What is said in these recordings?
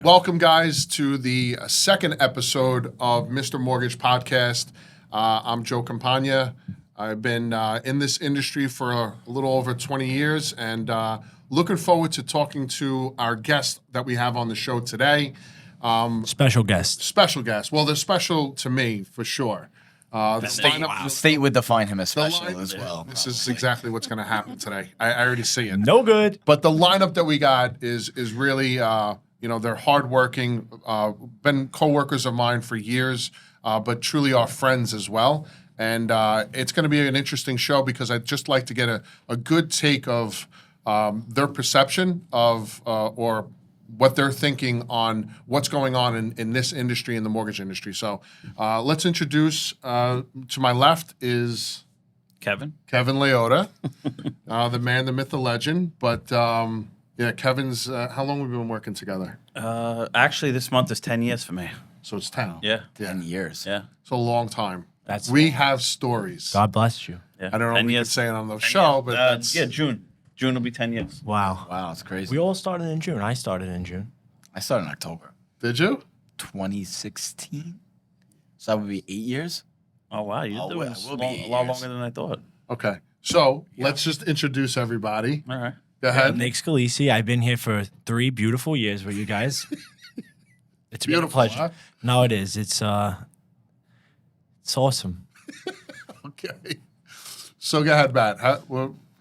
Welcome, guys, to the second episode of Mr. Mortgage Podcast. I'm Joe Campagna. I've been in this industry for a little over 20 years and looking forward to talking to our guest that we have on the show today. Special guest. Special guest. Well, they're special to me, for sure. The state would define him as special as well. This is exactly what's going to happen today. I already see it. No good. But the lineup that we got is really, they're hardworking, been coworkers of mine for years, but truly are friends as well. And it's going to be an interesting show because I'd just like to get a good take of their perception of or what they're thinking on what's going on in this industry, in the mortgage industry. So let's introduce, to my left is Kevin Leota, the man, the myth, the legend. But Kevin's, how long have we been working together? Actually, this month is 10 years for me. So it's 10. Yeah. 10 years. Yeah. It's a long time. We have stories. God bless you. Yeah. I don't know if we can say it on the show, but that's... June. June will be 10 years. Wow. Wow, it's crazy. We all started in June. I started in June. I started in October. Did you? 2016. So that would be 8 years. Oh, wow. You're doing a lot longer than I thought. Okay. So let's just introduce everybody. All right. Go ahead. Nick Scalisi. I've been here for 3 beautiful years with you guys. It's been a Beautiful, pleasure. huh? No, it is. It's awesome. Okay. So go ahead, Matt.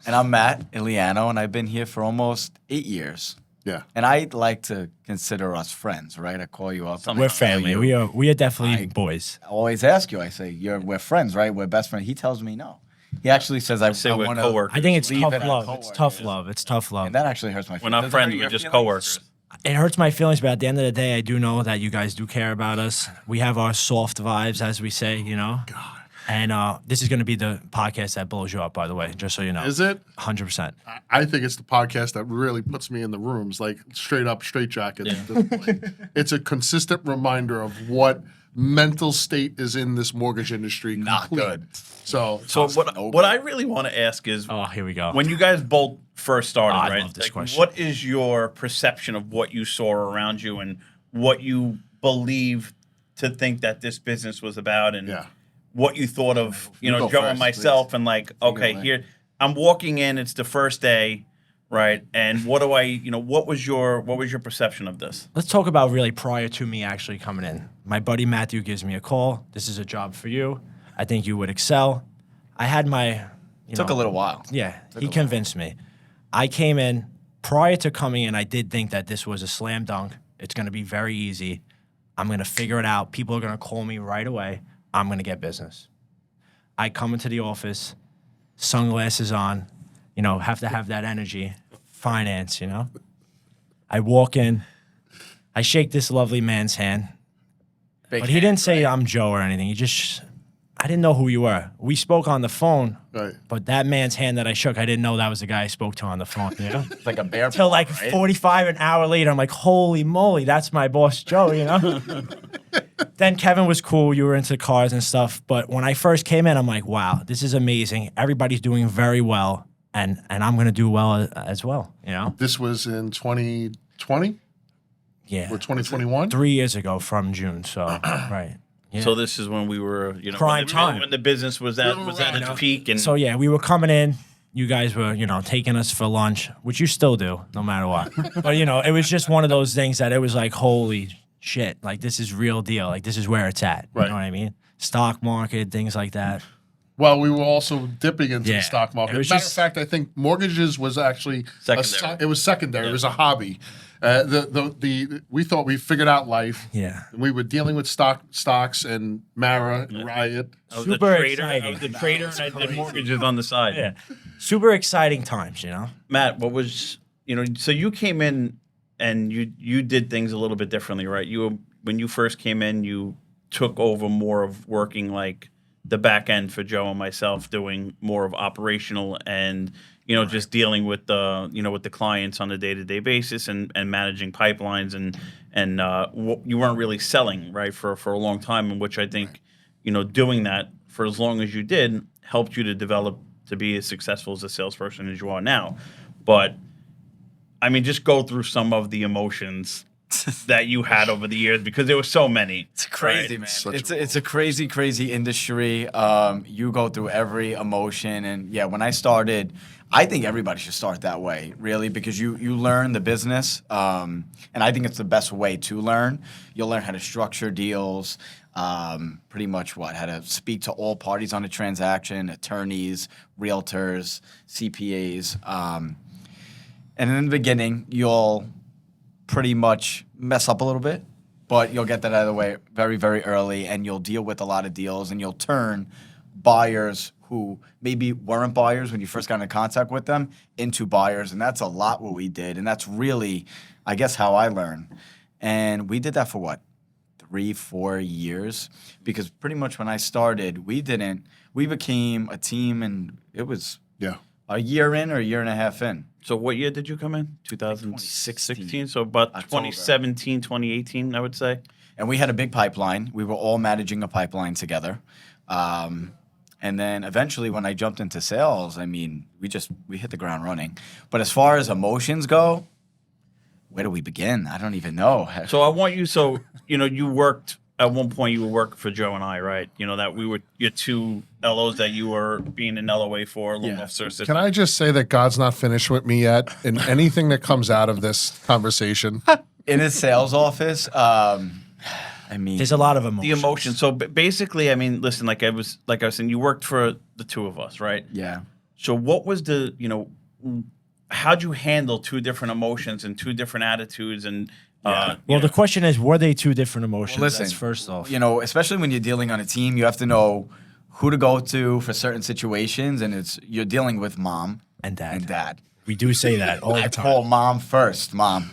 And I'm Matt Iliano, and I've been here for almost 8 years. Yeah. And I like to consider us friends, right? I call you up. We're family. We are definitely boys. I always ask you. I say, we're friends, right? We're best friends. He tells me no. He actually says, I say we're want to. coworkers. I think it's Leave tough it at love. It's coworkers. tough love. It's tough love. And that actually hurts my feelings. We're not Does it friends. hurt We're your just feelings? coworkers. It hurts my feelings, but at the end of the day, I do know that you guys do care about us. We have our soft vibes, as we say, you know. God. And this is going to be the podcast that blows you up, by the way, just so you know. Is it? 100%. I think it's the podcast that really puts me in the rooms, like straight up, straight jacket. At this point. It's a consistent reminder of what mental state is in this mortgage industry. Not good. So what I really want to ask is, Oh, here we go. when you guys both first started, I right? love this question. What is your perception of what you saw around you and what you believe to think that this business was about, and what you thought of, You go Joe first, and myself, please. and like, okay, here I'm walking in, it's the first day, right? And what do what was your perception of this? Let's talk about really prior to me actually coming in. My buddy Matthew gives me a call. This is a job for you. I think you would excel. I had my... Took a little while. Yeah, he convinced me. I came in. Prior to coming in, I did think that this was a slam dunk. It's going to be very easy. I'm going to figure it out. People are going to call me right away. I'm going to get business. I come into the office, sunglasses on, have to have that energy, finance, I walk in, I shake this lovely man's hand, but he didn't say I'm Joe or anything. I didn't know who you were. We spoke on the phone, Right. but that man's hand that I shook, I didn't know that was the guy I spoke to on the phone. It's like a bear. Till like 45 an hour later, I'm like, holy moly, that's my boss, Joe, Then Kevin was cool. You were into cars and stuff. But when I first came in, I'm like, wow, this is amazing. Everybody's doing very well. And I'm going to do well as well, This was in 2020 Yeah. or 2021? 3 years ago from June. So, right. Yeah. So this is when we were, Prime time. when the business was at its peak, and So, yeah, we were coming in. You guys were, taking us for lunch, which you still do, no matter what. But, it was just one of those things that it was like, holy shit, like, this is real deal. Like, this is where it's at. Right. You know what I mean? Stock market, things like that. Well, we were also dipping into the Yeah. stock market. It was Matter just- of fact, I think mortgages was actually Secondary. It was secondary. It was a hobby. We thought we figured out life. Yeah. We were dealing with stocks and Mara and Riot. I was Super a trader. I exciting. was a trader, and I did mortgages on the side. Yeah. Super exciting times, Matt, what was so you came in and you did things a little bit differently, right? When you first came in, you took over more of working like the back end for Joe and myself, doing more of operational and just dealing with the clients on a day-to-day basis and managing pipelines and you weren't really selling, right, for a long time, in which I think doing that for as long as you did helped you to develop to be as successful as a salesperson as you are now. But I mean, just go through some of the emotions that you had over the years? Because there were so many. It's crazy, right? man. Such It's a crazy, crazy industry. You go through every emotion, and yeah, when I started, I think everybody should start that way, really, because you learn the business, and I think it's the best way to learn. You'll learn how to structure deals, pretty much how to speak to all parties on a transaction, attorneys, realtors, CPAs, and in the beginning, you'll pretty much mess up a little bit, but you'll get that out of the way very, very early, and you'll deal with a lot of deals, and you'll turn buyers who maybe weren't buyers when you first got into contact with them into buyers, and that's a lot what we did, and that's really, I guess, how I learned. And we did that for what, 3-4 years? Because pretty much when I started, we became a team, and it was Yeah. a year in or a year and a half in. So what year did you come in? 2016. So about October. 2017, 2018, I would say. And we had a big pipeline. We were all managing a pipeline together. And then eventually when I jumped into sales, I mean, we hit the ground running. But as far as emotions go, where do we begin? I don't even know. So I want you, you worked, at one point you were working for Joe and I, right? You know, that we were your two LOs that you were being an LOA for, loan officer assistant. Can I just say that God's not finished with me yet in anything that comes out of this conversation? In a sales office, I mean, There's a lot of emotions. The emotion. So basically, I mean, listen, like I was saying, you worked for the two of us, right? yeah. So what was how'd you handle two different emotions and two different attitudes? And Well, the question is, were they two different emotions? Well, listen, That's first off. Especially when you're dealing on a team, you have to know who to go to for certain situations, and you're dealing with mom And dad. and dad. We do say that all I the time. call mom first. Mom,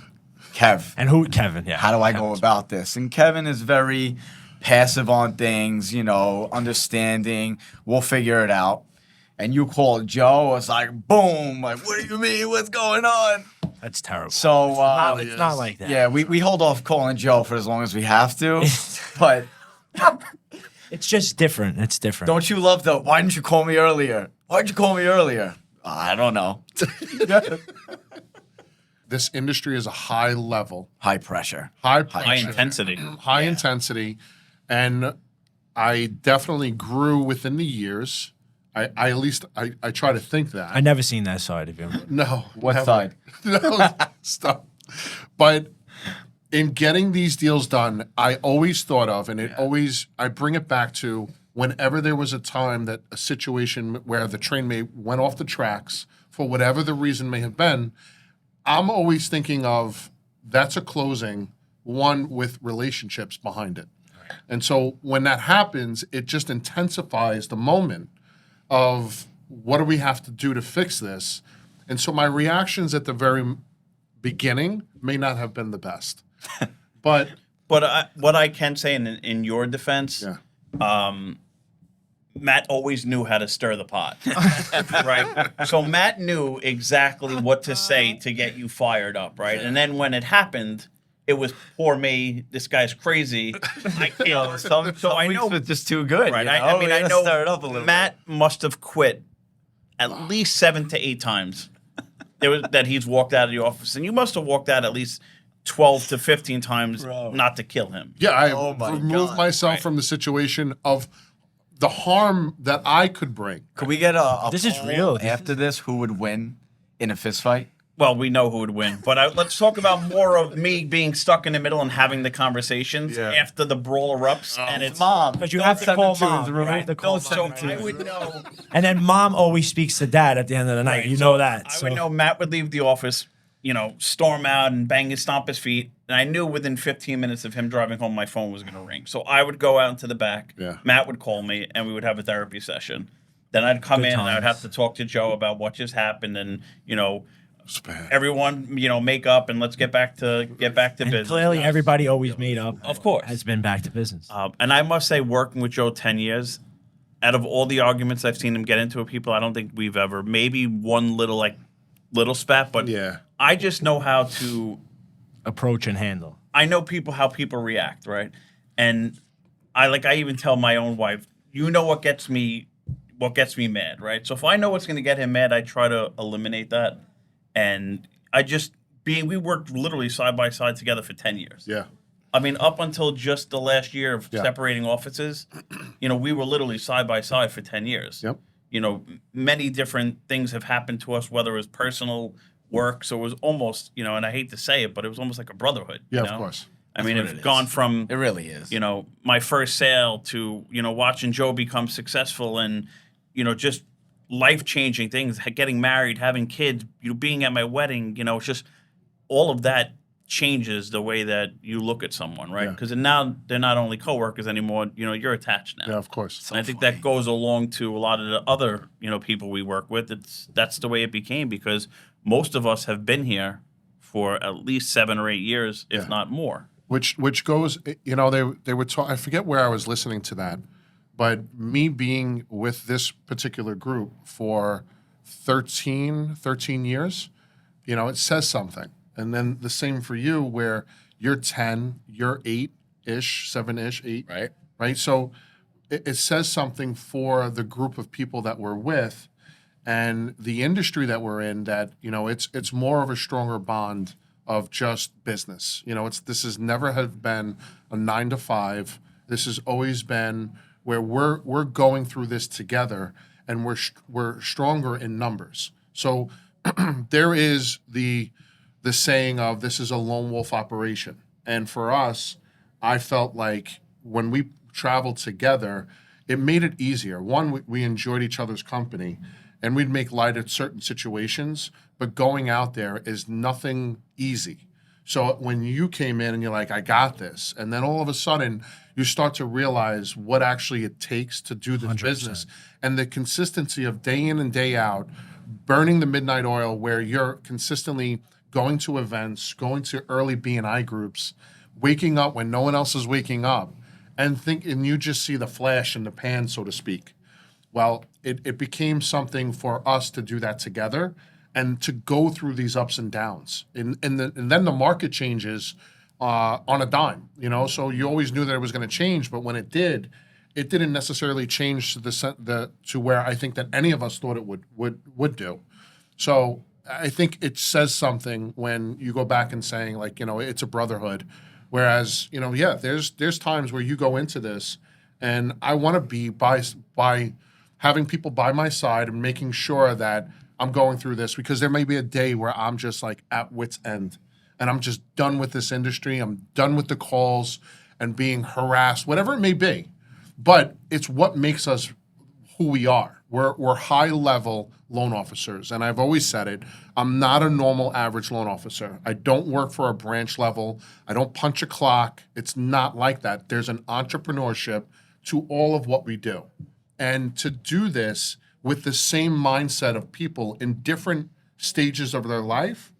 Kev, And who? Kevin. Yeah. how do I go about this? And Kevin is very passive on things, understanding. We'll figure it out. And you call Joe, it's like, boom, like, what do you mean? What's going on? That's terrible. So, It's not like that. yeah, we hold off calling Joe for as long as we have to. But It's just different. It's different. don't you love why didn't you call me earlier? Why'd you call me earlier? I don't know. This industry is a high level, High pressure. high high pressure, intensity. high intensity, and I definitely grew within the years. I at least try to think that. I never seen that side of him. No. What never. side? No, stop. But in getting these deals done, I always thought of, and I bring it back to whenever there was a time that a situation where the train went off the tracks for whatever the reason may have been, I'm always thinking of that's a closing, one with relationships behind it. Right. And so when that happens, it just intensifies the moment of what do we have to do to fix this? And so my reactions at the very beginning may not have been the best. But what I can say in your defense, Matt always knew how to stir the pot, right? So Matt knew exactly what to say to get you fired up, right? And then when it happened, it was poor me. This guy's crazy. I can't. So I know it's just too good. Right. I mean, I know stir it up a little Matt must have quit at least 7 to 8 times. That he's walked out of the office, and you must have walked out at least 12 to 15 times not to kill him. yeah, I my removed God. myself from the situation of the harm that I could bring. Could we get a This is poll real. after this? Who would win in a fist fight? Well, we know who would win, but let's talk about more of me being stuck in the middle and having the conversations after the brawl erupts. And it's Mom. Because you have to call mom. You have to call so mom. I would know. And then mom always speaks to dad at the end of the night. You know that. I would know Matt would leave the office, storm out and stomp his feet. And I knew within 15 minutes of him driving home, my phone was going to ring. So I would go out into the back. Yeah. Matt would call me, and we would have a therapy session. Then I'd come in, and I'd have to talk to Joe about what just happened, and everyone, make up, and let's get back to business. Clearly, everybody always made up. Of course. Has been back to business. And I must say, working with Joe 10 years, out of all the arguments I've seen him get into with people, I don't think we've ever, maybe one little spat, but Yeah. I just know how to. Approach and handle. I know how people react, right? And I even tell my own wife, what gets me mad, right? So if I know what's going to get him mad, I try to eliminate that, and I just we worked literally side by side together for 10 years. Yeah. I mean, up until just the last year of Yeah. separating offices, we were literally side by side for 10 years. Yep. Many different things have happened to us, whether it was personal work. So it was almost, and I hate to say it, but it was almost like a brotherhood. Yeah, you of know? course. I mean, what it's it gone is. from, It really is. my first sale to, watching Joe become successful and, just life-changing things, getting married, having kids, being at my wedding, it's just all of that changes the way that you look at someone, right? Yeah. Because now they're not only coworkers anymore, you're attached now. Yeah, of course. And I think that goes along to a lot of the other, people we work with. That's the way it became because most of us have been here for at least 7 or 8 years, if Yeah. not more. Which goes, they were I forget where I was listening to that, but me being with this particular group for 13 years, it says something. And then the same for you where you're 10, you're 8-ish, 7-ish, 8. Right. Right? So it says something for the group of people that we're with and the industry that we're in that, it's more of a stronger bond of just business. This has never have been a 9 to 5. This has always been where we're going through this together and we're stronger in numbers. So there is the saying of this is a lone wolf operation. And for us, I felt like when we traveled together, it made it easier. One, we enjoyed each other's company and we'd make light of certain situations, but going out there is nothing easy. So when you came in and you're like, I got this, and then all of a sudden you start to realize what actually it takes to do this 100%. business and the consistency of day in and day out, burning the midnight oil where you're consistently going to events, going to early B&I groups, waking up when no one else is waking up, and you just see the flash in the pan, so to speak. Well, it became something for us to do that together and to go through these ups and downs. And then the market changes on a dime, So you always knew that it was going to change, but when it did, it didn't necessarily change to where I think that any of us thought it would do. So I think it says something when you go back and saying like, it's a brotherhood. Whereas, there's times where you go into this and I want to be by having people by my side and making sure that I'm going through this because there may be a day where I'm just like at wit's end and I'm just done with this industry. I'm done with the calls and being harassed, whatever it may be. But it's what makes us who we are. We're high level loan officers. And I've always said it, I'm not a normal average loan officer. I don't work for a branch level. I don't punch a clock. It's not like that. There's an entrepreneurship to all of what we do. And to do this with the same mindset of people in different stages of their life,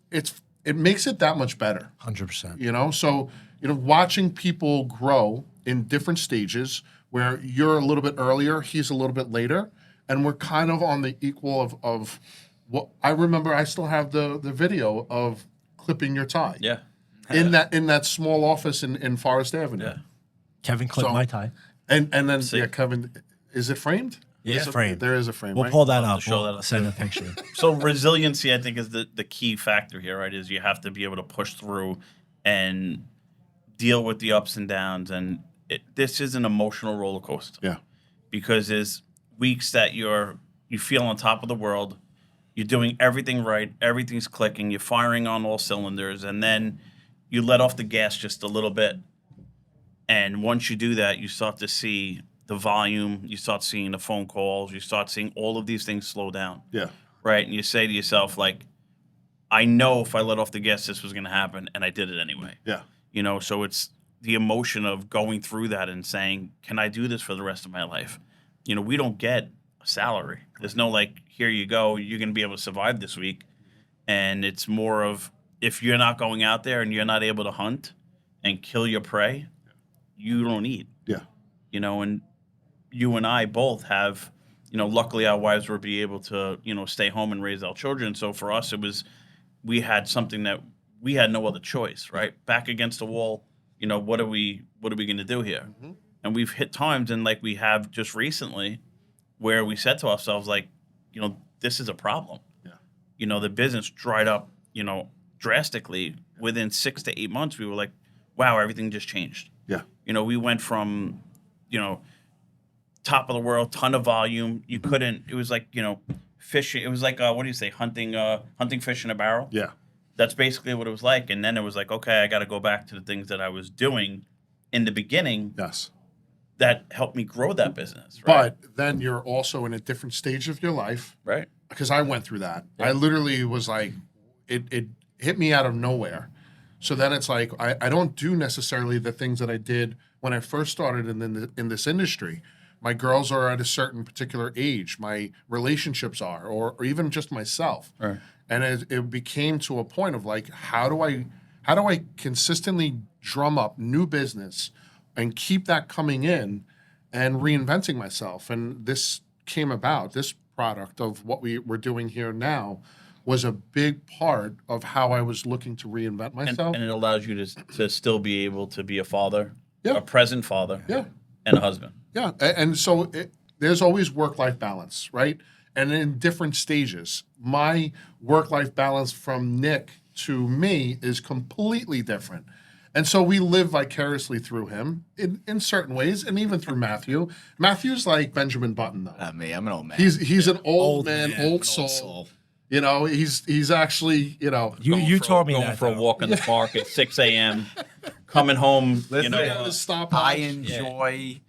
it makes it that much better. 100%. So watching people grow in different stages where you're a little bit earlier, he's a little bit later, and we're kind of on the equal of what I remember. I still have the video of clipping your tie. Yeah. In that small office in Forest Avenue. Yeah. Kevin clipped So- my tie. And then See. Kevin, is it framed? Yeah, There's it's framed. There is a frame. We'll right? pull that I'll up. show We'll that up send too. a picture. So resiliency, I think, is the key factor here, right? Is you have to be able to push through and deal with the ups and downs. And this is an emotional roller coaster. Yeah. Because there's weeks that you feel on top of the world, you're doing everything right, everything's clicking, you're firing on all cylinders, and then you let off the gas just a little bit. And once you do that, you start to see the volume, you start seeing the phone calls, you start seeing all of these things slow down. Yeah. Right? And you say to yourself, like, I know if I let off the gas, this was going to happen, and I did it anyway. Yeah. So it's the emotion of going through that and saying, can I do this for the rest of my life? We don't get a salary. There's no like, here you go, you're going to be able to survive this week. And it's more of, if you're not going out there and you're not able to hunt and kill your prey, you don't eat. Yeah. And you and I both have, luckily our wives were be able to, stay home and raise our children. So for us, we had something that we had no other choice, right? Back against the wall, what are we going to do here? Mm-hmm. And we've hit times, and like we have just recently, where we said to ourselves, like, this is a problem. Yeah. The business dried up, drastically. Within 6 to 8 months, we were like, wow, everything just changed. Yeah. You know, we went from, you know, top of the world, ton of volume. You couldn't. It was like, you know, fishing. It was like what do you say, hunting fish in a barrel. Yeah. That's basically what it was like. And then it was like, okay, I got to go back to the things that I was doing in the beginning Yes. that helped me grow that business. Right. But then you're also in a different stage of your life, Right. because I went through that. I literally was like, it hit me out of nowhere. So then it's like, I don't do necessarily the things that I did when I first started in this industry. My girls are at a certain particular age. My relationships are, or even just myself. Right. And it became to a point of like, how do I consistently drum up new business and keep that coming in and reinventing myself? And this came about, this product of what we're doing here now was a big part of how I was looking to reinvent myself. And it allows you to still be able to be a father, Yeah. a present father, Yeah. and a husband. Yeah, and so there's always work-life balance, right? And in different stages. My work-life balance from Nick to me is completely different. And so we live vicariously through him in certain ways, and even through Matthew. Matthew's like Benjamin Button, though. Not me. I'm an old man. He's an old Old man, man, old an soul. old soul. You know, he's actually, you know, You told me going that for a though. walk in the park at 6 a.m., coming home, you Listen, know, at his stopwatch. I enjoy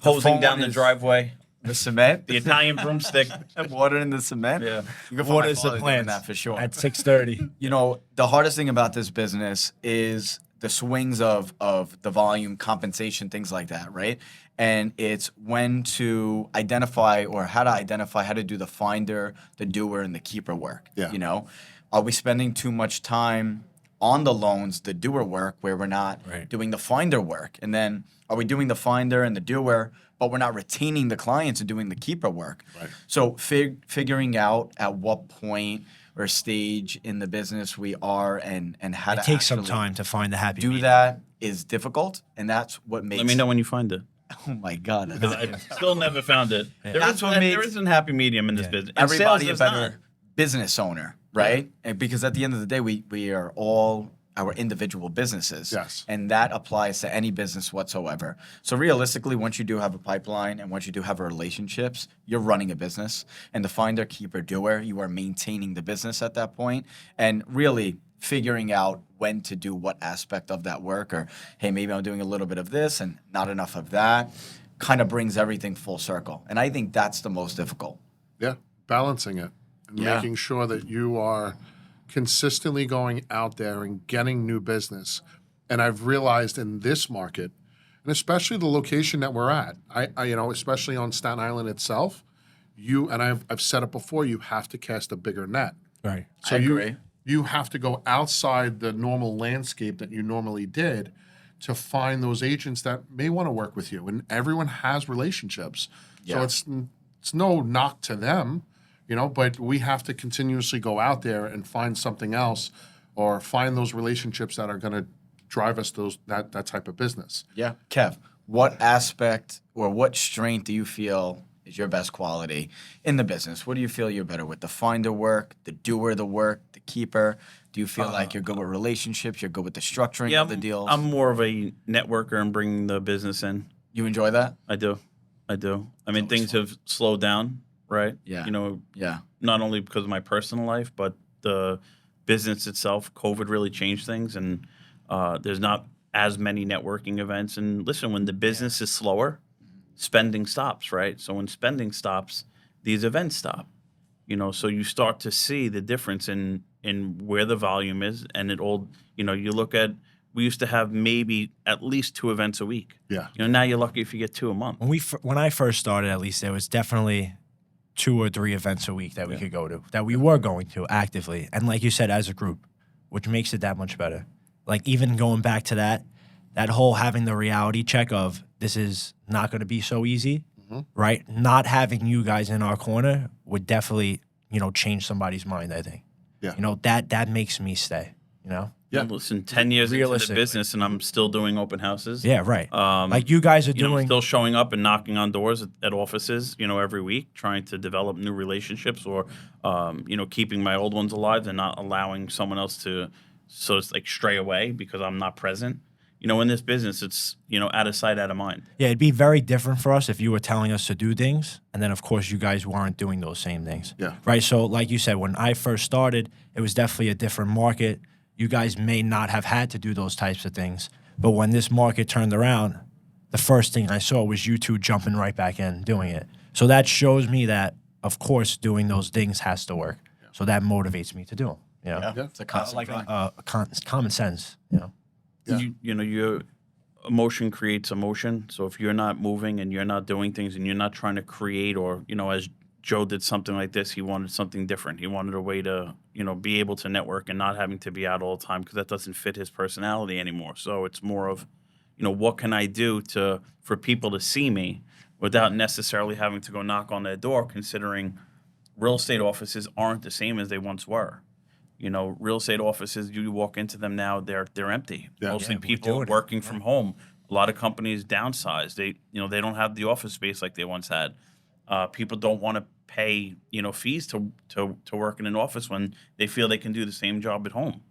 hosing down the phone is- driveway, the cement, the Italian broomstick. water in the cement. Yeah. You can find What my is the father plan? doing that for sure. At 6:30. You know, the hardest thing about this business is the swings of the volume, compensation, things like that, right? And it's when to identify or how to do the finder, the doer, and the keeper work. Yeah. You know, are we spending too much time on the loans, the doer work, where we're not Right. doing the finder work? And then are we doing the finder and the doer, but we're not retaining the clients and doing the keeper work? Right. So figuring out at what point or stage in the business we are and how It to takes some actually time to find the happy do medium. that is difficult, and that's what makes. Let me know when you find it. Oh my God, Because I still never found it. That's what There makes isn't a happy medium in this business. And everybody a sales better does not. business owner, right? And because at the end of the day, we are all our individual businesses. Yes. And that applies to any business whatsoever. So realistically, once you do have a pipeline and once you do have relationships, you're running a business. And the finder, keeper, doer, you are maintaining the business at that point and really figuring out when to do what aspect of that work, or hey, maybe I'm doing a little bit of this and not enough of that, kind of brings everything full circle. And I think that's the most difficult. Yeah, balancing it and Yeah. making sure that you are consistently going out there and getting new business. And I've realized in this market, and especially the location that we're at, I you know, especially on Staten Island itself, I've said it before, you have to cast a bigger net. Right. So I agree. you have to go outside the normal landscape that you normally did to find those agents that may want to work with you. And everyone has relationships. Yeah. So it's no knock to them, you know, but we have to continuously go out there and find something else or find those relationships that are going to drive us that type of business. Yeah. Kev, what aspect or what strength do you feel is your best quality in the business? What do you feel you're better with? The finder work, the doer, the work, the keeper? Do you feel like you're good with relationships? You're good with the structuring Yeah, of the deals? I'm more of a networker and bringing the business in. You enjoy that? I do. I mean, things have slowed down, right? Yeah. You know, Yeah. not only because of my personal life, but the business itself. COVID really changed things, and there's not as many networking events. And listen, when the business is slower, spending stops, right? So when spending stops, these events stop. You know, so you start to see the difference in where the volume is, and it all. You know, you look at. We used to have maybe at least 2 events a week. Yeah. You know, now you're lucky if you get 2 a month. When I first started, at least there was definitely 2 or 3 events a week that we could go to, that we were going to actively, and like you said, as a group, which makes it that much better. Like even going back to that whole having the reality check of this is not going to be so easy, right? Not having you guys in our corner would definitely, you know, change somebody's mind. I think. Yeah. You know, that makes me stay. You know. Yeah. And listen, 10 years into the Realistically. business, and I'm still doing open houses. Yeah. Right. Like you guys are You know, doing. still showing up and knocking on doors at offices, you know, every week, trying to develop new relationships or, you know, keeping my old ones alive and not allowing someone else to so it's like stray away because I'm not present. You know, in this business, it's, you know, out of sight, out of mind. Yeah, it'd be very different for us if you were telling us to do things, and then of course you guys weren't doing those same things. Yeah. Right. So like you said, when I first started, it was definitely a different market. You guys may not have had to do those types of things, but when this market turned around, the first thing I saw was you two jumping right back in doing it. So that shows me that, of course, doing those things has to work. So that motivates me to do them. You know? Yeah, it's a constant grind. Common sense. You know. Yeah. You know, your emotion creates emotion. So if you're not moving and you're not doing things and you're not trying to create, or, you know, as Joe did something like this, he wanted something different. He wanted a way to, you know, be able to network and not having to be out all the time, because that doesn't fit his personality anymore. So it's more of, you know, what can I do for people to see me without necessarily having to go knock on their door, considering real estate offices aren't the same as they once were. You know, real estate offices, you walk into them now, they're empty. Yeah. Mostly Yeah, we're people doing it. working from home. A lot of companies downsize. They don't have the office space like they once had. People don't want to pay, you know, fees to work in an office when they feel they can do the same job at home.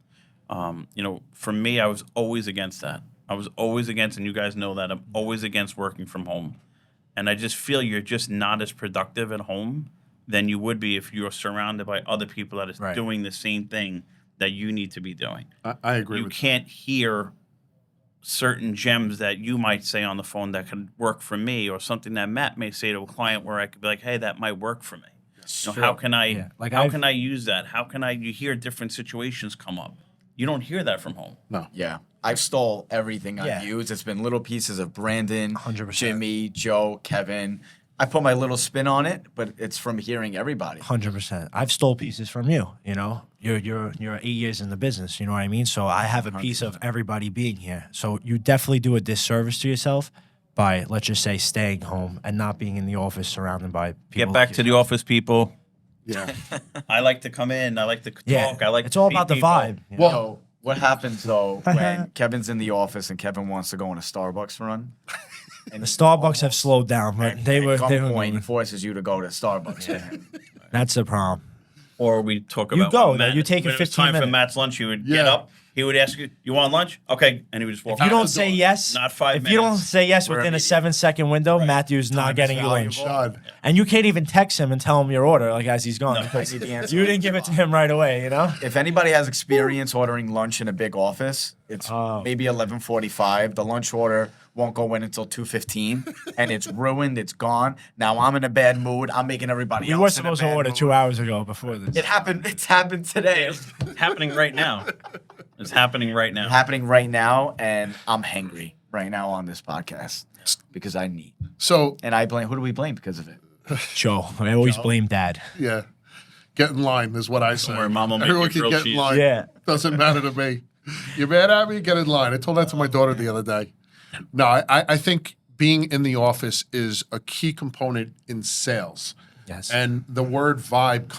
You know, for me, I was always against that. I was always against, and you guys know that, I'm always against working from home. And I just feel you're just not as productive at home than you would be if you're surrounded by other people that is Right. doing the same thing that you need to be doing. I agree You with can't hear certain gems that you might say on the phone that could work for me, or something that Matt may say to a client where I could be like, hey, that might work for me. You know, how can I Yeah, like how I've- can I use that? How can you hear different situations come up? You don't hear that from home. No. Yeah. I've stole everything Yeah. I've used. It's been little pieces of Brandon, 100%. Jimmy, Joe, Kevin. I put my little spin on it, but it's from hearing everybody. 100%. I've stole pieces from you. You know, you're 8 years in the business. You know what I mean. So I have a piece of everybody being here. So you definitely do a disservice to yourself by, let's just say, staying home and not being in the office surrounded by people. Get back to the office, people. Yeah. I like to come in. I like to Yeah, talk. I like. it's to all meet about the people. vibe. you know? Well, So what happens though when Kevin's in the office and Kevin wants to go on a Starbucks run? And The Starbucks have slowed down, but they were. At They some were point, he going. forces you to go to Starbucks with him. That's the problem. Or we talk You about go, when though. You take it when it was 15 time for minutes. Matt's lunch. He would get Yeah. up. He would ask you want lunch? Okay, and he would just walk. If you out don't the say door. yes, not 5 if minutes. you don't say yes We're within a immediate. 7-second window, Matthew's not getting you lunch. God. And you can't even text him and tell him your order, like as he's gone. No. because I need the answer. you didn't give it to him right away, you know? If anybody has experience ordering lunch in a big office, it's Oh. maybe 11:45. The lunch order won't go in until 2:15, and it's ruined. It's gone. Now I'm in a bad mood. I'm making everybody We else were in a supposed to bad order mood. 2 hours ago before this. It happened. It's happened today. It's happening right now. It's happening right now. Happening right now, and I'm hangry right now on this podcast because I need. So, And I blame. Who do we blame because of it? Joe. I always blame Dad. yeah. Get in line is what I say. worry, Mom will make Everyone you can grilled get in cheese. line. Yeah. Doesn't matter to me. You're mad at me? Get in line. I told that to my daughter the other day. No, I think being in the office is a key component in sales. Yes. And the word vibe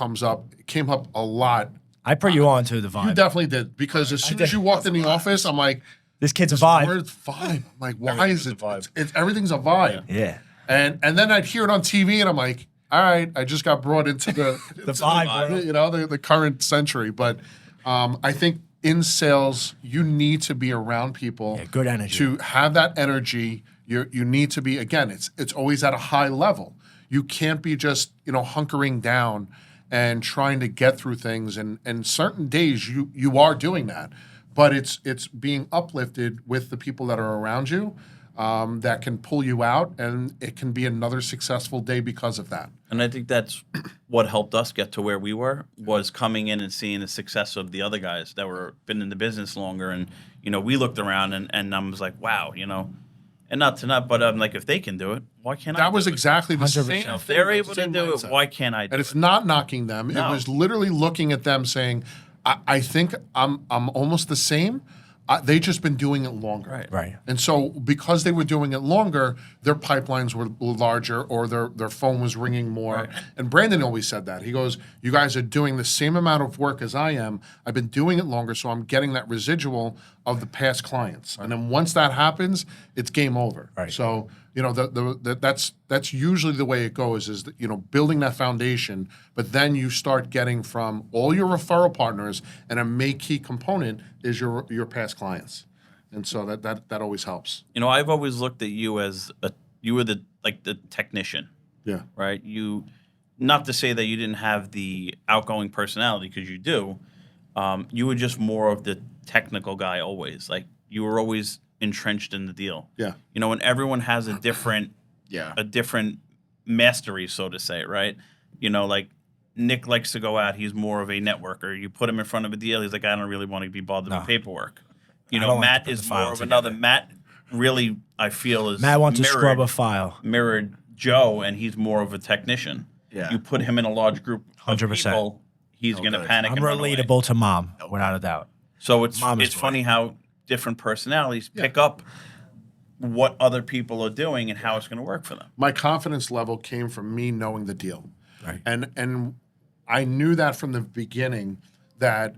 came up a lot. I put you on to the You vibe. definitely did, because as soon as you walked in the office, I'm like, This kid's a vibe. word vibe. I'm like, why is Everything's a it? vibe. It's everything's a vibe. Yeah. And then I'd hear it on TV, and I'm like, all right, I just got brought into the The vibe, bro. you know, the current century. But I think in sales, you need to be around people. Yeah, good energy. To have that energy, you need to be, again, it's always at a high level. You can't be just, hunkering down and trying to get through things. And certain days you are doing that. But it's being uplifted with the people that are around you that can pull you out, and it can be another successful day because of that. And I think that's what helped us get to where we were, was coming in and seeing the success of the other guys that were been in the business longer. And, we looked around and I was like, wow, and but I'm like, if they can do it, why can't I? That was do it? exactly the 100%. same. If they're able to same do it, mindset. why can't I do And it? it's not knocking them. No. It was literally looking at them saying, I think I'm almost the same. They just been doing it longer. Right. Right. And so because they were doing it longer, their pipelines were larger, or their phone was ringing more. Right. And Brandon always said that. He goes, you guys are doing the same amount of work as I am. I've been doing it longer, so I'm getting that residual of the past clients. And then once that happens, it's game over. Right. So, that's usually the way it goes is that, building that foundation, but then you start getting from all your referral partners, and a key component is your past clients. And so that always helps. I've always looked at you as you were the technician, Yeah. right? Not to say that you didn't have the outgoing personality, because you do. You were just more of the technical guy always. Like, you were always entrenched in the deal. Yeah. And everyone has a different mastery, so to say, right? Like Nick likes to go out. He's more of a networker. You put him in front of a deal, he's like, I don't really want to be bothered with paperwork. don't like Matt to put is the more file of together. another. Matt really, I feel, is Matt wants to scrub a file. mirrored Joe, and he's more of a technician. Yeah. You put him in a large group of 100%. people, he's going to good. panic I'm and run away. relatable to mom, without a doubt. So it's Mama's boy. funny how different personalities pick up what other people are doing and how it's going to work for them. My confidence level came from me knowing the deal. Right. And I knew that from the beginning, that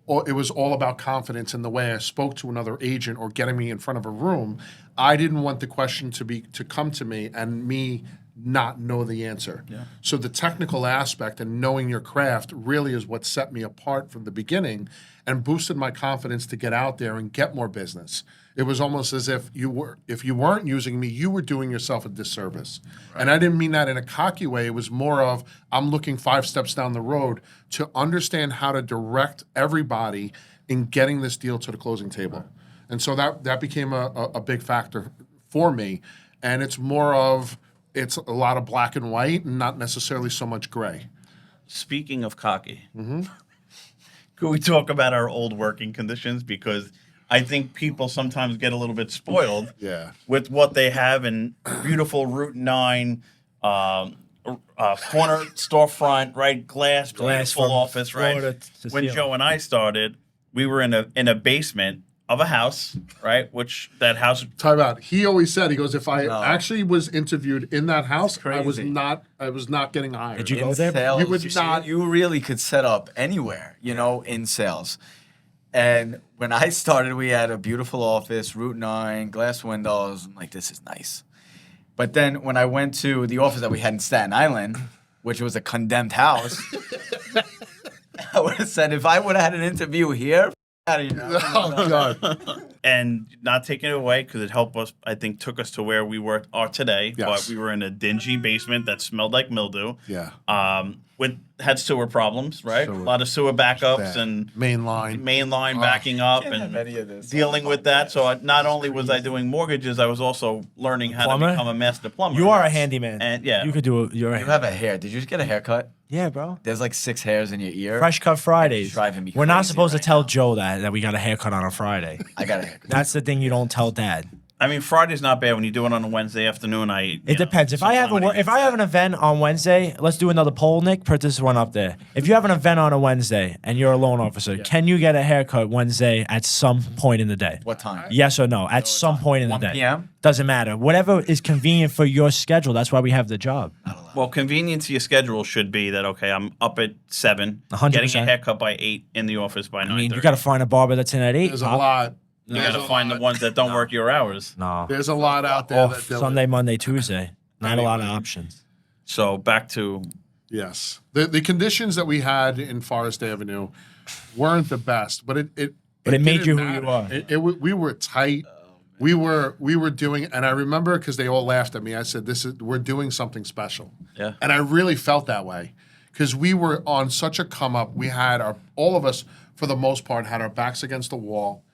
it was all about confidence in the way I spoke to another agent or getting me in front of a room. I didn't want the question to come to me and me not know the answer. Yeah. So the technical aspect and knowing your craft really is what set me apart from the beginning and boosted my confidence to get out there and get more business. It was almost as if you weren't using me, you were doing yourself a disservice. Right. And I didn't mean that in a cocky way. It was more of, I'm looking 5 steps down the road to understand how to direct everybody in getting this deal to the closing table. Right. And so that became a big factor for me. And it's more of, it's a lot of black and white and not necessarily so much gray. Speaking of cocky, could we talk about our old working conditions? Because I think people sometimes get a little bit spoiled with what they have in beautiful Route 9, corner storefront, right? Glass full office, right? When Joe and I started, we were in a basement of a house, right? Which that house. Time out. He always said, he goes, if I actually was interviewed in that house, I was not getting hired. Did you go there? Sales, You would not- You really could set up anywhere, in sales. And when I started, we had a beautiful office, Route 9, glass windows. I'm like, this is nice. But then when I went to the office that we had in Staten Island, which was a condemned house, I would have said, if I would have had an interview here, out of here. Oh, God. And not taking it away, because it helped us, I think, took us to where we are today. Yes. But we were in a dingy basement that smelled like mildew. Yeah. Had sewer problems, right? Sewer. A lot of sewer backups Bad. and Main line. backing up Can't have and any of this. dealing with that. So not only was I doing mortgages, I was also learning how Plumber? to become a master plumber. You are a handyman. And yeah. You could do it. You're a You have a hair. Did you just get a haircut? Yeah, bro. There's like 6 hairs in your ear. Fresh cut Fridays. It's driving me We're not crazy supposed right to tell now. Joe that we got a haircut on a Friday. I got a haircut. That's the thing you don't tell Dad. I mean, Friday's not bad when you do it on a Wednesday afternoon. It depends. If I have an event on Wednesday, let's do another poll, Nick. Put this one up there. If you have an event on a Wednesday and you're a loan officer, can you get a haircut Wednesday at some point in the day? What time? Yes or no? At some point in the 1 day. p.m.? Doesn't matter. Whatever is convenient for your schedule. That's why we have the job. Well, convenience to your schedule should be that, okay, I'm up at 7, 100%. getting a haircut by 8, in the office by 9:30. I mean, you got to find a barber that's in at 8. There's a lot. You got to find the ones that don't work your hours. No. There's a lot out there. Off Sunday, Monday, Tuesday. Not a lot of options. So back to Yes. The conditions that we had in Forest Avenue weren't the best, but it made didn't you who matter. you are. We were tight. We were doing, and I remember because they all laughed at me. I said, we're doing something special. Yeah. And I really felt that way because we were on such a come up. We had all of us, for the most part, had our backs against the wall.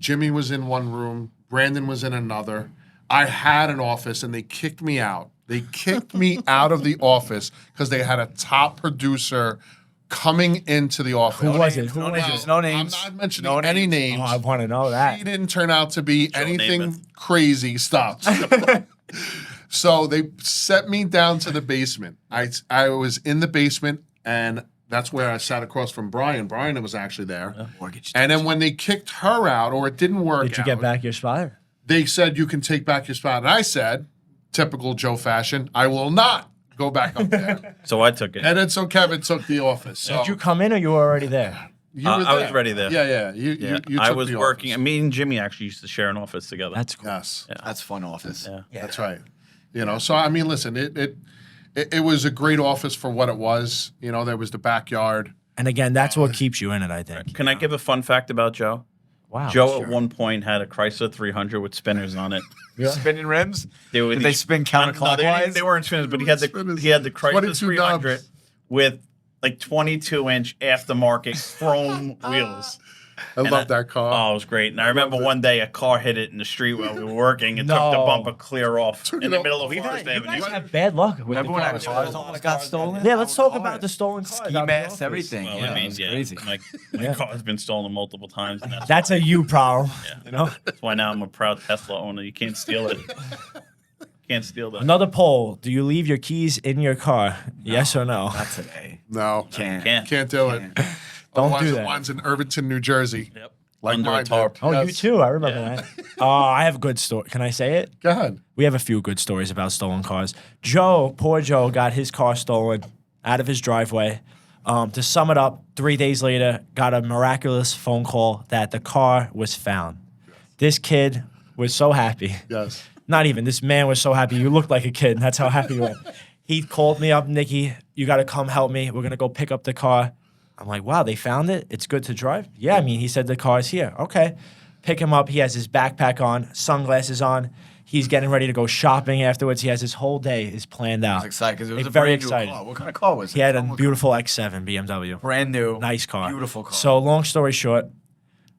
Jimmy was in one room. Brandon was in another. I had an office, and they kicked me out. They kicked me out of the office because they had a top producer coming into the office. Who was it? No names. No names. I'm not mentioning No any names. Oh, I want to know that. He didn't turn out to be anything Namath. crazy. Stop. So they set me down to the basement. I was in the basement, and that's where I sat across from Brian. Brian was actually there. Mortgage. And then when they kicked her out, or it didn't work Did you get back your spot? they said, you can take back your spot. And I said, typical Joe fashion, I will not go back up there. So I took it. And then so Kevin took the office. So Did you come in or you were already there? You were I was there. ready there. Yeah. You I took was the working. office. Me and Jimmy actually used to share an office together. That's cool. Yes. That's fun office. yeah. That's right. So I mean, listen, it was a great office for what it was. There was the backyard. And again, that's what keeps you in it, I think. Can I give a fun fact about Joe? Wow. Joe at one point had a Chrysler 300 with spinners on it. Spinning rims? Did they spin counterclockwise? They weren't spinners, but he had the Chrysler 22 300 dubs. with like 22-inch aftermarket chrome wheels. I love that car. Oh, it was great. And I remember one day a car hit it in the street while we were working and took the No. bumper clear off in the it middle of You Forest guys Avenue. have bad luck with Remember the when our cars. cars almost got stolen? Yeah, let's talk about the stolen cars. Ski out of the masks, office. everything. Well, yeah, I mean, it was yeah, crazy. my car's been stolen multiple times. And That's a you problem. You know? that's why now I'm a proud Tesla owner. You can't steal it. Can't steal that. Another poll. Do you leave your keys in your car? Yes or no? Not today. No. Can't. Can't do it. Don't Otherwise, do that. Mine's in Irvington, New Jersey. Yep. Like Under a mine did. tarp. Oh, you Yes. too. I remember that. I have a good story. Can I say it? Go ahead. We have a few good stories about stolen cars. Poor Joe, got his car stolen out of his driveway. To sum it up, 3 days later, got a miraculous phone call that the car was found. This kid was so happy. Yes. Not even. This man was so happy. You looked like a kid. That's how happy you were. He called me up, Nikki, you got to come help me. We're going to go pick up the car. I'm like, wow, they found it? It's good to drive? Yeah, I mean, he said the car's here. Okay. Pick him up. He has his backpack on, sunglasses on. He's getting ready to go shopping afterwards. He has his whole day is planned out. I was excited because it was Like, a very brand new excited. car. What kind of car was it? He had a Tell me. beautiful X7 BMW. Brand new. Nice car. Beautiful car. So long story short,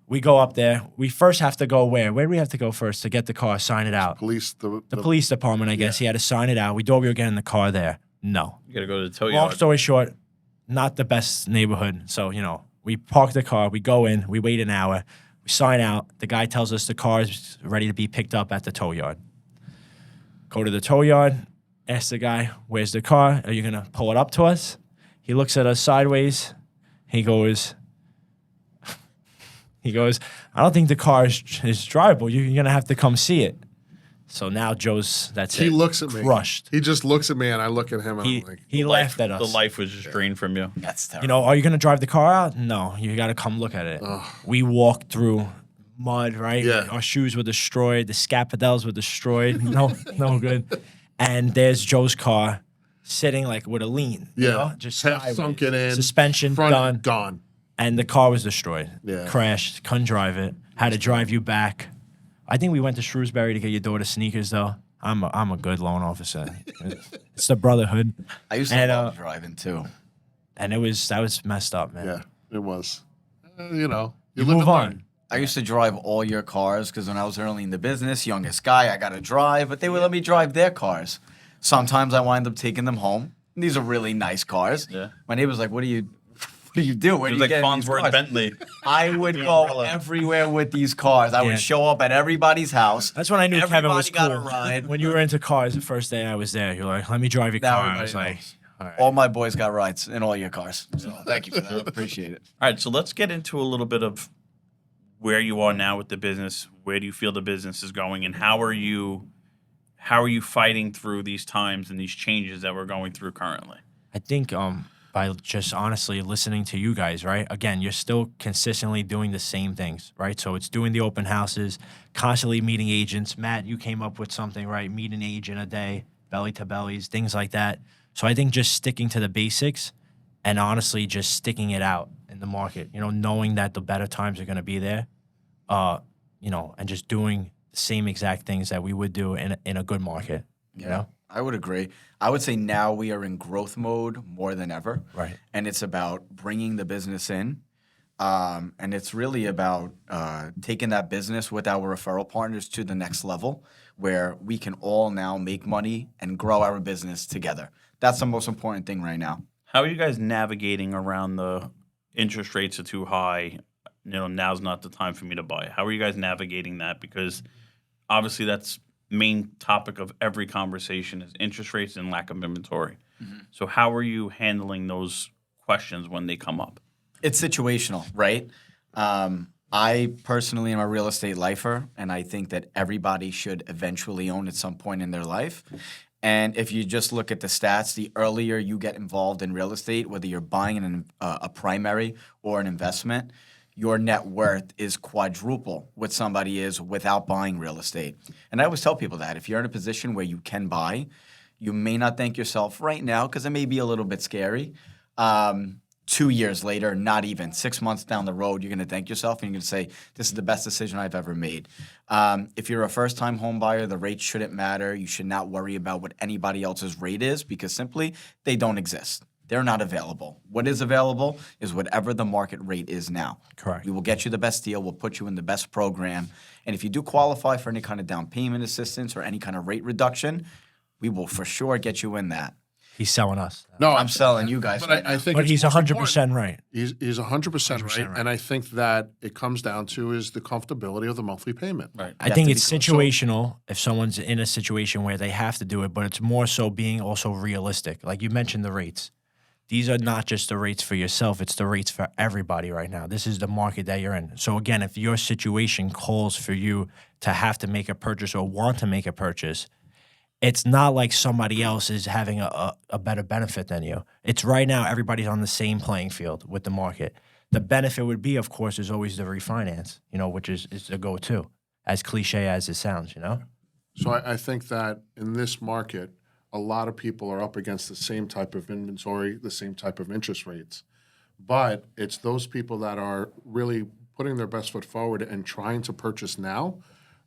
we go up there. We first have to go where? Where do we have to go first to get the car, sign it out? Police. The police department, I guess. He had to sign it out. We thought we were getting the car there. No. You got to go to the tow Long yard. story short, not the best neighborhood. So, we park the car. We go in. We wait an hour. We sign out. The guy tells us the car is ready to be picked up at the tow yard. Go to the tow yard. Ask the guy, where's the car? Are you going to pull it up to us? He looks at us sideways. He goes, I don't think the car is drivable. You're going to have to come see it. So now He looks at me. Crushed. He just looks at me, and I look at him, and I'm like, He laughed at us. The life was just drained from you. That's terrible. Are you going to drive the car out? No, you got to come look at it. We walked through mud, right? Yeah. Our shoes were destroyed. The scapadels were destroyed. No good. And there's Joe's car sitting like with a lean. Just half sideways. sunken in. Suspension front done. gone. And the car was destroyed. Yeah. Crashed. Couldn't drive it. Had to drive you back. I think we went to Shrewsbury to get your daughter sneakers, though. I'm a good loan officer. It's the brotherhood. I used to love driving too. And that was messed up, man. Yeah, it was. You live move and on. learn. I used to drive all your cars because when I was early in the business, youngest guy, I got to drive, but they would let me drive their cars. Sometimes I wind up taking them home. These are really nice cars. Yeah. My neighbor's like, what do you do? Where It do was you like get these Farnsworth cars? Bentley. I would The go umbrella. everywhere with these cars. I Yeah. would show up at everybody's house. That's when I knew Kevin was Everybody cool. got a ride. When you were into cars the first day I was there, you're like, let me drive your Now car. I everybody was like, knows. all right. All my boys got rides in all your cars. So thank you for that. Appreciate it. All right, so let's get into a little bit of where you are now with the business. Where do you feel the business is going, and how are you fighting through these times and these changes that we're going through currently? I think by just honestly listening to you guys, right? Again, you're still consistently doing the same things, right? So it's doing the open houses, constantly meeting agents. Matt, you came up with something, right? Meet an agent a day, belly to bellies, things like that. So I think just sticking to the basics and honestly just sticking it out in the market, knowing that the better times are going to be there, and just doing the same exact things that we would do in a good market, you know? I would agree. I would say now we are in growth mode more than ever. Right. And it's about bringing the business in. And it's really about taking that business with our referral partners to the next level where we can all now make money and grow our business together. That's the most important thing right now. How are you guys navigating around the interest rates are too high? Now's not the time for me to buy. How are you guys navigating that? Because obviously that's main topic of every conversation is interest rates and lack of inventory. Mm-hmm. So how are you handling those questions when they come up? It's situational, right? I personally am a real estate lifer, and I think that everybody should eventually own at some point in their life. And if you just look at the stats, the earlier you get involved in real estate, whether you're buying a primary or an investment, your net worth is quadruple what somebody is without buying real estate. And I always tell people that if you're in a position where you can buy, you may not thank yourself right now because it may be a little bit scary. 2 years later, not even 6 months down the road, you're going to thank yourself and you're going to say, this is the best decision I've ever made. If you're a first-time home buyer, the rate shouldn't matter. You should not worry about what anybody else's rate is because simply they don't exist. They're not available. What is available is whatever the market rate is now. Correct. We will get you the best deal. We'll put you in the best program. And if you do qualify for any kind of down payment assistance or any kind of rate reduction, we will for sure get you in that. He's selling us. No, I'm selling you guys. But right I now. think But it's he's most 100% right. He's 100% right, right. and I think that it comes down to is the comfortability of the monthly payment. Right. I think it's situational if someone's in a situation where they have to do it, but it's more so being also realistic. Like you mentioned the rates. These are not just the rates for yourself, it's the rates for everybody right now. This is the market that you're in. So again, if your situation calls for you to have to make a purchase or want to make a purchase, it's not like somebody else is having a better benefit than you. It's right now everybody's on the same playing field with the market. The benefit would be, of course, is always the refinance, which is the go-to, as cliche as it sounds, So I think that in this market, a lot of people are up against the same type of inventory, the same type of interest rates. But it's those people that are really putting their best foot forward and trying to purchase now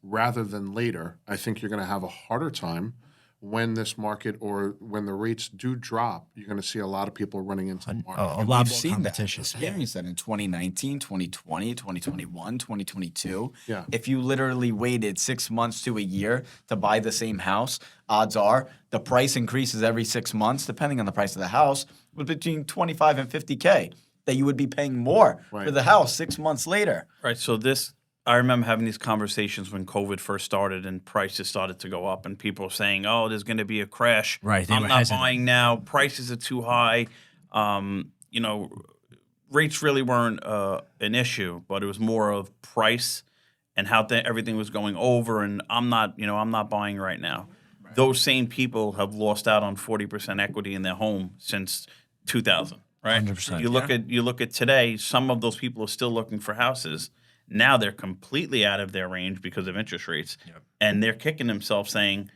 rather than later. I think you're going to have a harder time when this market or when the rates do drop. You're going to see a lot of people running into the market. A lot We've more seen that, competition. experienced that in 2019, 2020, 2021, 2022. Yeah. If you literally waited 6 months to a year to buy the same house, odds are the price increases every 6 months, depending on the price of the house, was between 25 and 50K that you would be paying more for Right. the house 6 months later. Right. So I remember having these conversations when COVID first started and prices started to go up, and people were saying, "Oh, there's going to be a crash. Right, they I'm were not hesitant. buying now. Prices are too high." Rates really weren't an issue, but it was more of price and how everything was going over. And I'm not buying right now. Right. Those same people have lost out on 40% equity in their home since 2000. Right. 100%, You look at today. Some of those people are still looking for houses. Now they're completely out of their range because of interest rates, and they're kicking themselves saying,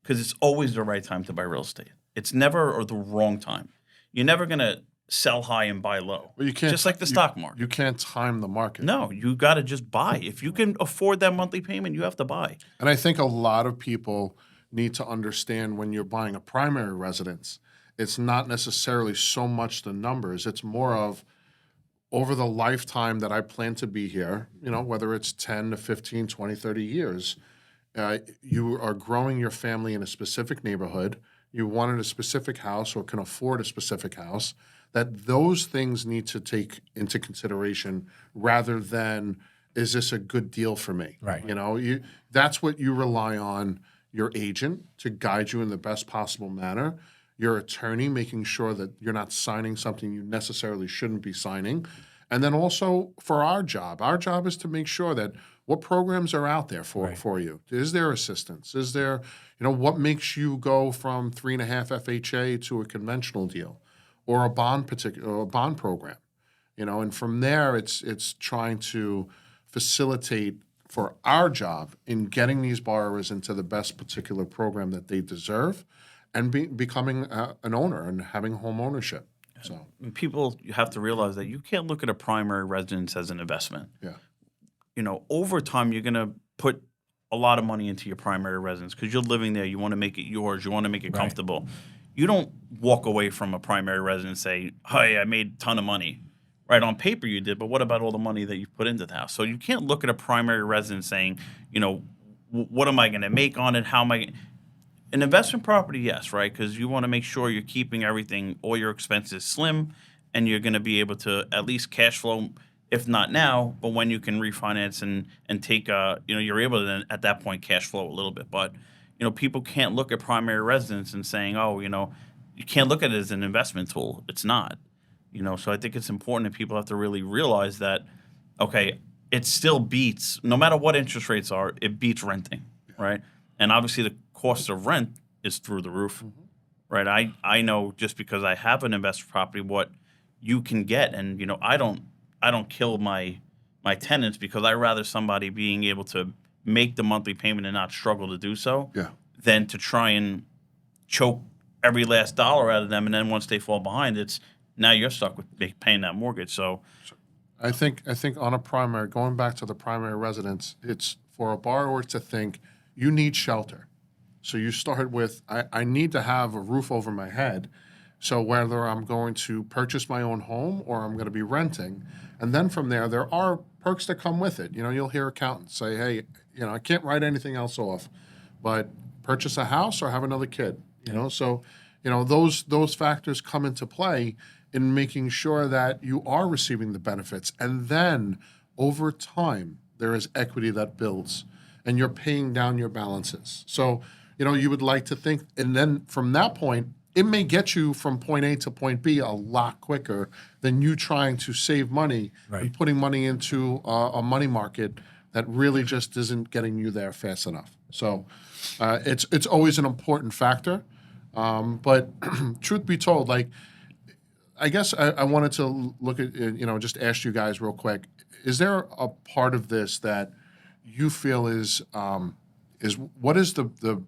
because it's always the right time to buy real estate. It's never or the wrong time. You're never going to sell high and buy low. Well, you can't, just like the stock market. You can't time the market. No, you got to just buy. If you can afford that monthly payment, you have to buy. And I think a lot of people need to understand when you're buying a primary residence, it's not necessarily so much the numbers. It's more of over the lifetime that I plan to be here, whether it's 10 to 15, 20, 30 years, you are growing your family in a specific neighborhood. You wanted a specific house or can afford a specific house. That those things need to take into consideration rather than, is this a good deal for me? Right. That's what you rely on your agent to guide you in the best possible manner. Your attorney making sure that you're not signing something you necessarily shouldn't be signing. And then also for our job is to make sure that what programs are out there for you. Is there assistance? Is there, what makes you go from 3.5 FHA to a conventional deal or a bond program? And from there it's trying to facilitate for our job in getting these borrowers into the best particular program that they deserve. And becoming an owner and having home ownership. So people, you have to realize that you can't look at a primary residence as an investment. Yeah. Over time, you're going to put a lot of money into your primary residence because you're living there. You want to make it yours. You want to make it comfortable. You don't walk away from a primary residence and say, "Hey, I made a ton of money." Right, on paper you did, but what about all the money that you put into the house? So you can't look at a primary residence saying, what am I going to make on it? How am I? An investment property, yes, right? Because you want to make sure you're keeping everything, all your expenses slim, and you're going to be able to at least cash flow, if not now, but when you can refinance and take, you're able to then at that point cash flow a little bit. But, people can't look at primary residence and saying, you can't look at it as an investment tool. It's not, So I think it's important that people have to really realize that, okay, it still beats, no matter what interest rates are, it beats renting, right? And obviously the cost of rent is through the roof, right? I know just because I have an investor property what you can get, and I don't kill my tenants because I rather somebody being able to make the monthly payment and not struggle to do so, Yeah. than to try and choke every last dollar out of them, and then once they fall behind, it's now you're stuck with paying that mortgage. So I think on a primary, going back to the primary residence, it's for a borrower to think you need shelter. So you start with I need to have a roof over my head. So whether I'm going to purchase my own home or I'm going to be renting, and then from there are perks that come with it. You'll hear accountants say, hey, I can't write anything else off, but purchase a house or have another kid. So those factors come into play in making sure that you are receiving the benefits. And then over time, there is equity that builds and you're paying down your balances. So, you would like to think, and then from that point, it may get you from point A to point B a lot quicker than you trying to save money and putting money into a money market that really just isn't getting you there fast enough. So it's always an important factor. But truth be told, like, I guess I wanted to look at, just ask you guys real quick, is there a part of this that you feel is what is the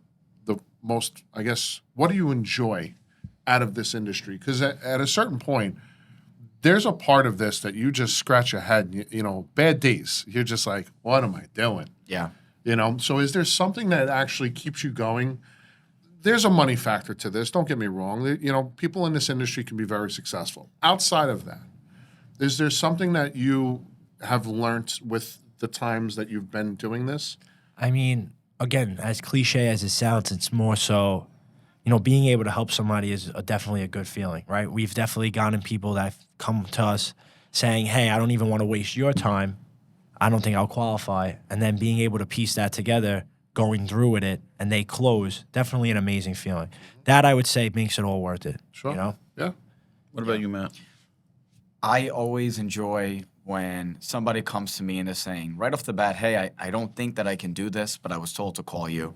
most, I guess, what do you enjoy out of this industry? Because at a certain point, there's a part of this that you just scratch your head, bad days. You're just like, what am I doing? Yeah. So is there something that actually keeps you going? There's a money factor to this. Don't get me wrong. People in this industry can be very successful. Outside of that, is there something that you have learned with the times that you've been doing this? I mean, again, as cliche as it sounds, it's more so, being able to help somebody is definitely a good feeling, right? We've definitely gotten people that have come to us saying, hey, I don't even want to waste your time. I don't think I'll qualify. And then being able to piece that together, going through with it, and they close, definitely an amazing feeling. That, I would say, makes it all worth it. Sure. Yeah. what about you, Matt? I always enjoy when somebody comes to me and is saying right off the bat, hey, I don't think that I can do this, but I was told to call you.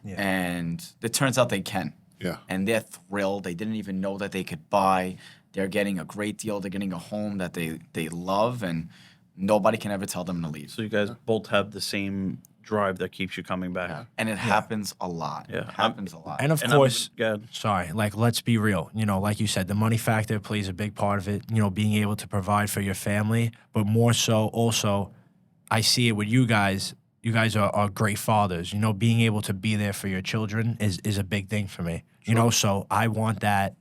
Yeah. And it turns out they can. Yeah. And they're thrilled. They didn't even know that they could buy. They're getting a great deal. They're getting a home that they love, and nobody can ever tell them to leave. So you guys both have the same drive that keeps you coming back. Yeah. And it happens a lot. Yeah. It happens a lot. And of And course, good. sorry, like, let's be real. Like you said, the money factor plays a big part of it, being able to provide for your family. But more so, also, I see it with you guys. You guys are great fathers. Being able to be there for your children is a big thing for me. So I want that,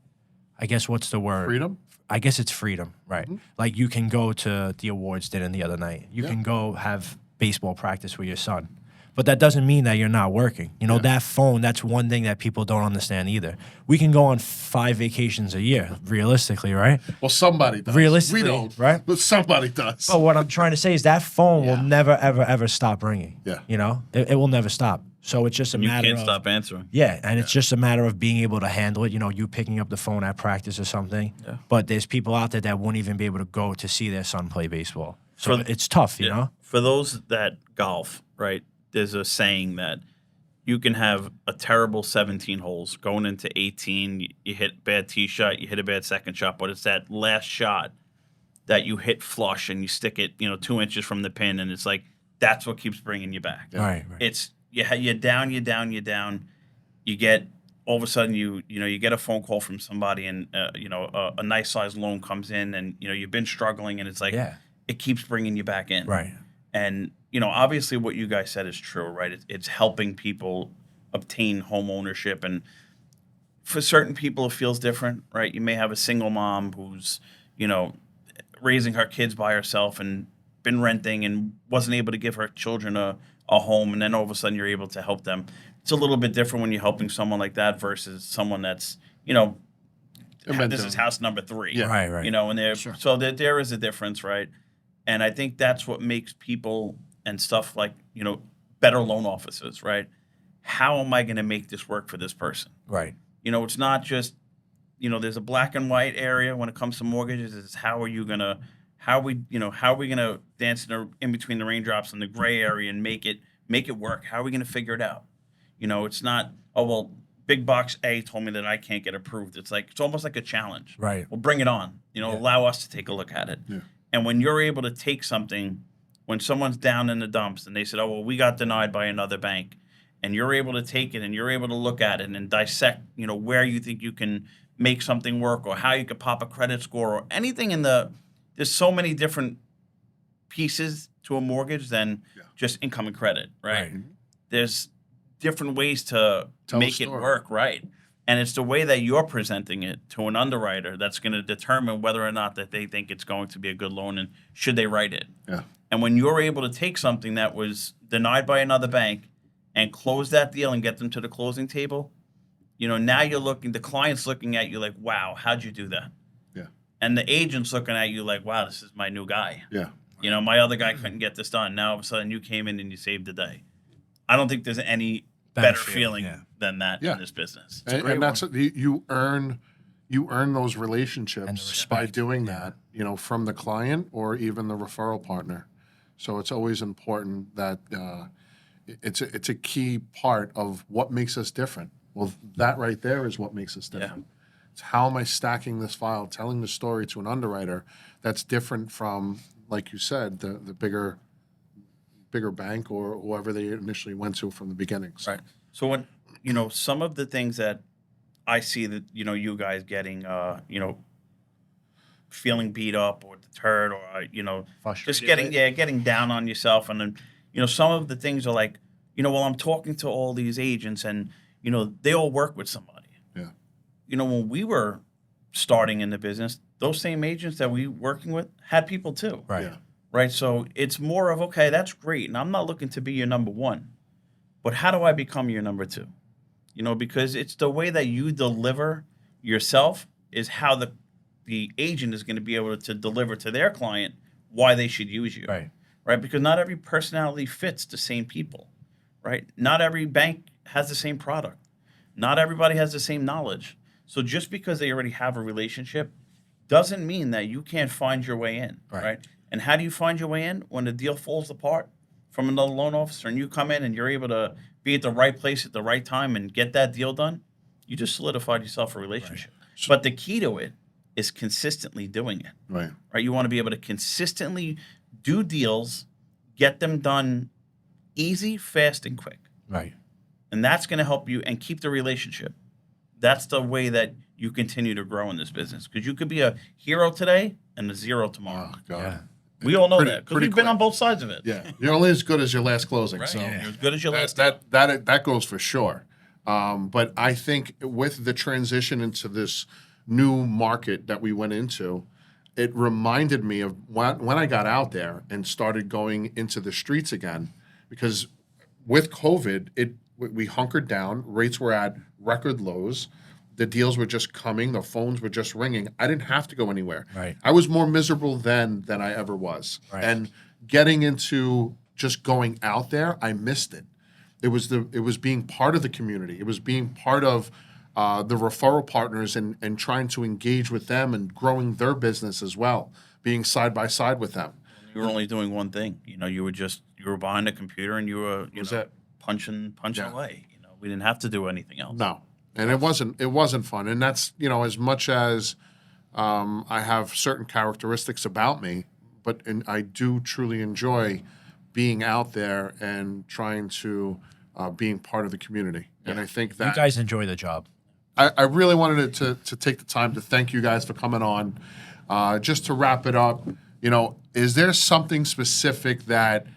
I guess, what's the word? Freedom? I guess it's freedom, right? Like, you can go to the awards dinner the other night. You can go have baseball practice with your son. But that doesn't mean that you're not working. That phone, that's one thing that people don't understand either. We can go on 5 vacations a year, realistically, right? Well, somebody does. Realistically, We don't, right? But somebody does. But what I'm trying to say is that phone will never, ever, ever stop ringing. Yeah. It will never stop. So it's just a You matter can't of... stop answering. Yeah, and it's just a matter of being able to handle it. You picking up the phone at practice or something. Yeah. But there's people out there that won't even be able to go to see their son play baseball. So it's tough, you know? For those that golf, right, there's a saying that you can have a terrible 17 holes going into 18. You hit bad tee shot, you hit a bad second shot, but it's that last shot that you hit flush and you stick it, 2 inches from the pin, and it's like that's what keeps bringing you back. Right. It's you're down. You get all of a sudden you get a phone call from somebody, and a nice sized loan comes in, and you've been struggling, and it's like it keeps bringing you back in. Right. And obviously what you guys said is true, right? It's helping people obtain home ownership, and for certain people it feels different, right? You may have a single mom who's raising her kids by herself and been renting and wasn't able to give her children a home, and then all of a sudden you're able to help them. It's a little bit different when you're helping someone like that versus someone that's this is house number 3. Yeah. Right. And so there is a difference, right? And I think that's what makes people and stuff like, better loan officers, right? How am I going to make this work for this person? Right. It's not just, there's a black and white area when it comes to mortgages. It's how are we going to dance in between the raindrops and the gray area and make it work? How are we going to figure it out? It's not, oh, well, Big Box A told me that I can't get approved. It's almost like a challenge. Right. Well, bring it on. Allow us to take a look at it. Yeah. And when you're able to take something, when someone's down in the dumps and they said, oh, well, we got denied by another bank, and you're able to take it and you're able to look at it and dissect, where you think you can make something work or how you could pop a credit score or anything there's so many different pieces to a mortgage than just income and credit, right? There's different ways to Tell a make it story. work, right? And it's the way that you're presenting it to an underwriter that's going to determine whether or not that they think it's going to be a good loan and should they write it. Yeah. And when you're able to take something that was denied by another bank and close that deal and get them to the closing table, now the client's looking at you like, wow, how'd you do that? Yeah. And the agent's looking at you like, wow, this is my new guy. Yeah. My other guy couldn't get this done. Now all of a sudden you came in and you saved the day. I don't think there's any better feeling than that in this business. And that's you earn those relationships by doing that, from the client or even the referral partner. So it's always important that it's a key part of what makes us different. Well, that right there is what makes us different. It's how am I stacking this file, telling the story to an underwriter that's different from, like you said, the bigger bank or whoever they initially went to from the beginning. So. Right. So when some of the things that I see that you guys getting feeling beat up or deterred or just getting down on yourself, and then some of the things are like well, I'm talking to all these agents and they all work with somebody. Yeah. When we were starting in the business, those same agents that we working with had people too. Right. Yeah. Right. So it's more of, okay, that's great. And I'm not looking to be your number one, but how do I become your number two? Because it's the way that you deliver yourself is how the agent is going to be able to deliver to their client why they should use you. Right. Right. Because not every personality fits the same people. Right. Not every bank has the same product. Not everybody has the same knowledge. So just because they already have a relationship doesn't mean that you can't find your way in. Right. And how do you find your way in? When the deal falls apart from another loan officer and you come in and you're able to be at the right place at the right time and get that deal done, you just solidified yourself a relationship. Right. But the key to it is consistently doing it. Right. Right. You want to be able to consistently do deals, get them done easy, fast, and quick. Right. And that's going to help you and keep the relationship. That's the way that you continue to grow in this business. Because you could be a hero today and a zero tomorrow. Oh, God. Yeah. We all know Pretty- that because pretty we've been quick. on both sides of it. Yeah. You're only as good as your last closing. Right. So You're as good as your last. that goes for sure. But I think with the transition into this new market that we went into, it reminded me of when I got out there and started going into the streets again, because with COVID, we hunkered down. Rates were at record lows. The deals were just coming. The phones were just ringing. I didn't have to go anywhere. Right. I was more miserable then than I ever was. Right. And getting into just going out there, I missed it. It was being part of the community. It was being part of the referral partners and trying to engage with them and growing their business as well, being side by side with them. You were only doing one thing. You were behind a computer and you were punching away. We didn't have to do anything else. No, and it wasn't fun. And that's as much as I have certain characteristics about me, and I do truly enjoy being out there and trying to being part of the community. And I think that You guys enjoy the job. I really wanted to take the time to thank you guys for coming on. Just to wrap it up, is there something specific that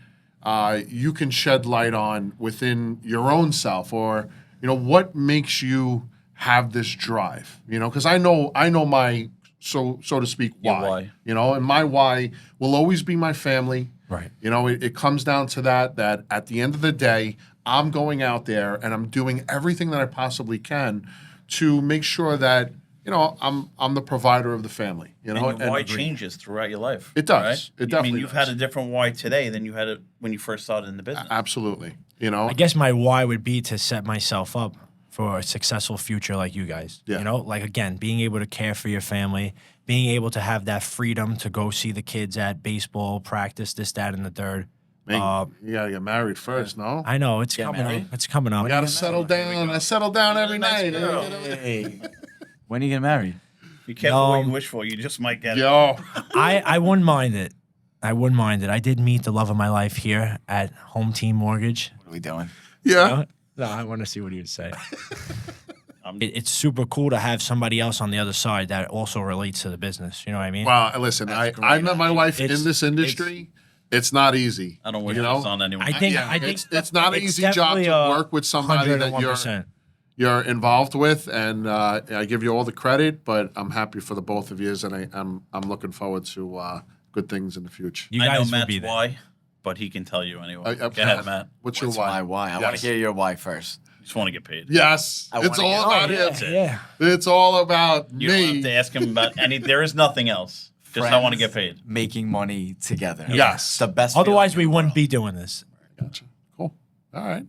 you can shed light on within your own self, or what makes you have this drive? Because I know my so to speak why. And my why will always be my family. Right. It comes down to that at the end of the day, I'm going out there and I'm doing everything that I possibly can to make sure that I'm the provider of the family. And your why changes throughout your life. It does. Right? It definitely you've does. had a different why today than you had it when you first started in the business. Absolutely. I guess my why would be to set myself up for a successful future like you guys. Yeah. Again, being able to care for your family, being able to have that freedom to go see the kids at baseball practice, this, that, and the third. Man, you gotta get married first, no? I know it's Get coming married? up. It's coming up. You gotta settle down. I settle down every night. Hey, when are you getting married? Be careful what No. you wish for. You just might get it. Yo, I wouldn't mind it. I wouldn't mind it. I did meet the love of my life here at Home Team Mortgage. What are we doing? yeah. No, I want to see what he would say. Um, It's super cool to have somebody else on the other side that also relates to the business. You know what I mean? Well, listen, I met my wife It's- in this industry. It's not easy. I don't wish you this know? on anyone. I think Yeah, I think it's not an it's easy job to definitely a work with somebody that 101%. you're involved with, and I give you all the credit. But I'm happy for the both of you, and I'm looking forward to good things in the future. You I know guys will Matt's be there. why, but he can tell you anyway. Go Okay. ahead, Matt. What's What's your my why? why? I want Yes. to hear your why first. Just want to get paid. Yes, I it's wanna all get- about yeah, him. yeah. It's all about You don't have me. to ask him about any. There is nothing else. Just I want to get paid. Making money together. Yes. It's the best. Otherwise, we feeling in the wouldn't world. be doing this. Gotcha. Cool. All right.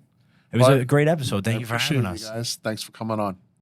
It was Well, a great episode. Thank you for Appreciate having you us. guys. Thanks for coming on.